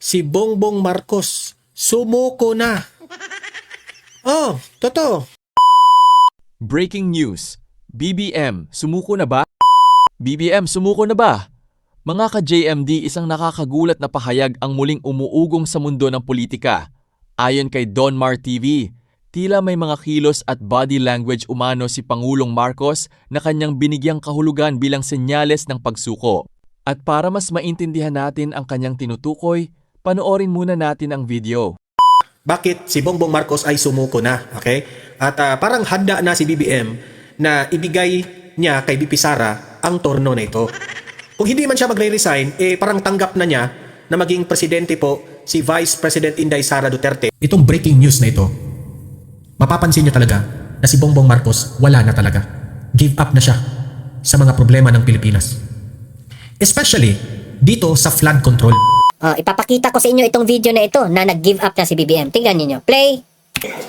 si Bongbong Marcos sumuko na. Oh, totoo. Breaking news. BBM, sumuko na ba? BBM, sumuko na ba? Mga ka-JMD, isang nakakagulat na pahayag ang muling umuugong sa mundo ng politika. Ayon kay Donmar TV, tila may mga kilos at body language umano si Pangulong Marcos na kanyang binigyang kahulugan bilang senyales ng pagsuko. At para mas maintindihan natin ang kanyang tinutukoy, panoorin muna natin ang video. Bakit si Bongbong Marcos ay sumuko na? Okay? At parang handa na si BBM na ibigay niya kay BP Sara ang torno na ito. Kung hindi man siya magre-resign, parang tanggap na niya na maging presidente po si Vice President Inday Sara Duterte. Itong breaking news na ito, mapapansin niyo talaga na si Bongbong Marcos wala na talaga. Give up na siya sa mga problema ng Pilipinas. Especially dito sa flood control. Ipapakita ko sa inyo itong video na ito na nag-give up na si BBM. Tingnan niyo. Play!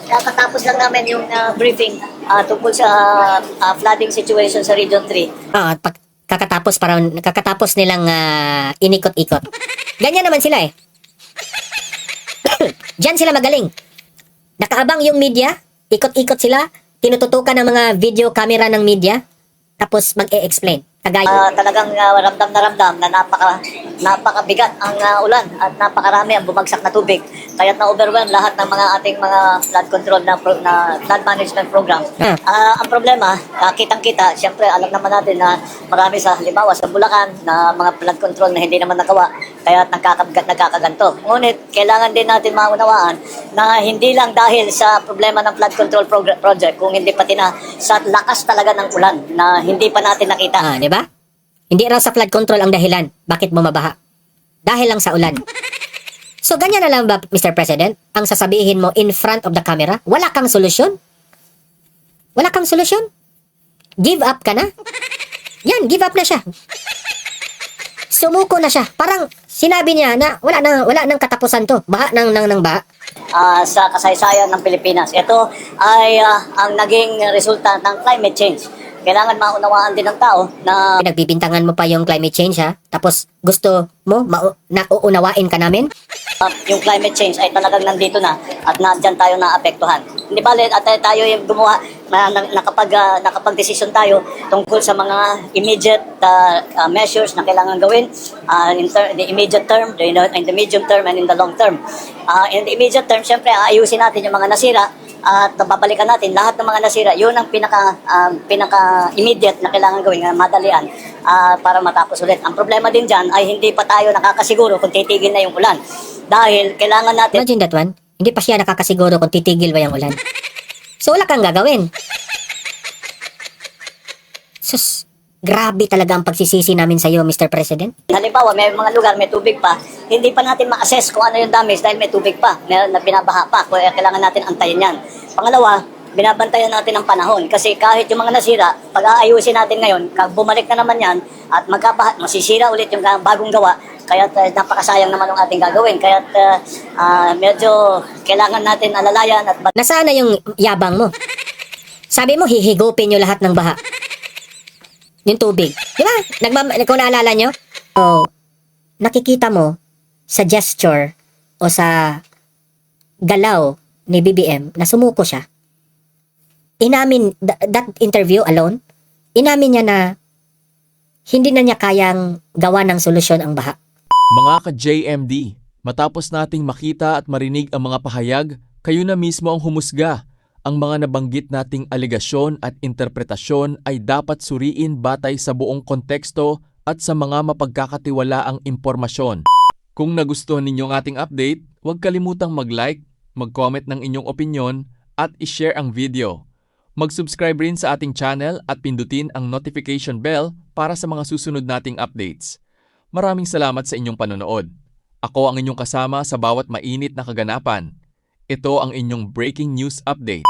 Kakatapos lang namin yung briefing tungkol sa flooding situation sa Region 3. Kakatapos nilang inikot-ikot. Ganyan naman sila eh. Diyan sila magaling. Nakaabang yung media, ikot-ikot sila, tinututukan ng mga video camera ng media, tapos mag-e-explain. Talagang ramdam na napakabigat ang ulan at napakarami ang bumagsak na tubig. Kaya't na-overwhelm lahat ng mga ating mga flood control na flood management program. Ang problema, kitang-kita, siyempre alam naman natin na marami sa halimbawa sa Bulacan na mga flood control na hindi naman nagawa. Kaya nagkakaganto. Ngunit kailangan din natin maunawaan na hindi lang dahil sa problema ng flood control project, kung hindi pati na sa lakas talaga ng ulan na hindi pa natin nakita. Di ba? Hindi raw sa flood control ang dahilan. Bakit bumabaha? Dahil lang sa ulan. So, ganyan na lang ba, Mr. President? Ang sasabihin mo in front of the camera? Wala kang solusyon? Wala kang solusyon? Give up ka na? Yan, give up na siya. Sumuko na siya. Parang sinabi niya na wala nang katapusan to. Baha ng baha. Sa kasaysayan ng Pilipinas. Ito ay ang naging resulta ng climate change. Kailangan maunawaan din ng tao na Pinagbibintangan mo pa yung climate change ha? Tapos gusto mo nauunawain ka namin? yung climate change ay talagang nandito na at nandyan tayo naapektuhan. Hindi bale at tayo yung gumawa nakapag-desisyon tayo tungkol sa mga immediate measures na kailangan gawin in the immediate term, in the medium term, and in the long term. In the immediate term, syempre aayusin natin yung mga nasira at babalikan natin lahat ng mga nasira. Yun ang pinaka-immediate na kailangan gawin, madalian para matapos ulit. Ang problema din dyan ay hindi pa tayo nakakasiguro kung titigil na yung ulan. Dahil kailangan natin... Imagine that one. Hindi pa siya nakakasiguro kung titigil ba yung ulan. So wala kang gagawin. Sus, grabe talaga ang pagsisisi namin sa iyo, Mr. President. Halimbawa, may mga lugar may tubig pa, hindi pa natin ma-assess kung ano yung damage dahil may tubig pa, may binabaha pa, kaya kailangan natin antayin yan. Pangalawa, binabantayan natin ang panahon kasi kahit yung mga nasira, pag aayusin natin ngayon, bumalik na naman yan at masisira ulit yung bagong gawa, kaya napakasayang naman ang ating gagawin. Kaya medyo kailangan natin alalayan at Nasaan na yung yabang mo? Sabi mo, hihigupin nyo lahat ng baha. Yung tubig. Di ba? Kung naalala nyo? O, nakikita mo sa gesture o sa galaw ni BBM na sumuko siya. Inamin, that interview alone, inamin niya na hindi na niya kayang gawa ng solusyon ang baha. Mga ka-JMD, matapos nating makita at marinig ang mga pahayag, kayo na mismo ang humusga. Ang mga nabanggit nating alegasyon at interpretasyon ay dapat suriin batay sa buong konteksto at sa mga mapagkakatiwalaang impormasyon. Kung nagustuhan ninyo ang ating update, huwag kalimutang mag-like, mag-comment ng inyong opinyon at i-share ang video. Mag-subscribe rin sa ating channel at pindutin ang notification bell para sa mga susunod nating updates. Maraming salamat sa inyong panonood. Ako ang inyong kasama sa bawat mainit na kaganapan. Ito ang inyong breaking news update.